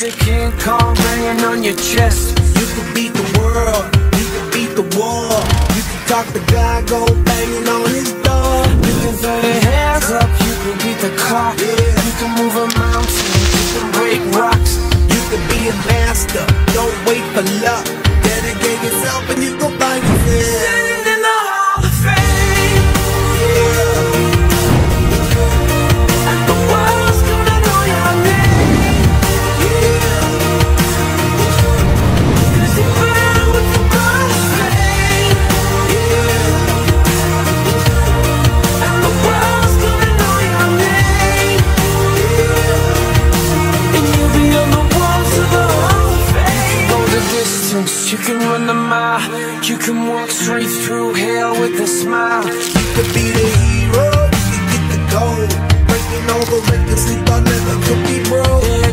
a King Kong banging on your chest. You can beat the world, you can beat the war. You can talk the guy, go banging on his door. You can throw your hands up, you can beat the clock. Yeah. You can move a mountain, you can break rocks. You can be a master, don't wait for luck. Dedicate yourself and you go find yourself. Sitting in the Hall of Fame, and the world's gonna know your name. Cause you burn with the brightest flame, and the world's gonna know your name. And you'll be on the walls of the Hall of Fame. Go the distance, you can run the mile. You can walk straight through hell with a smile. You could be the hero, you could get the gold. Breaking all the records you thought never could be broke. Yeah,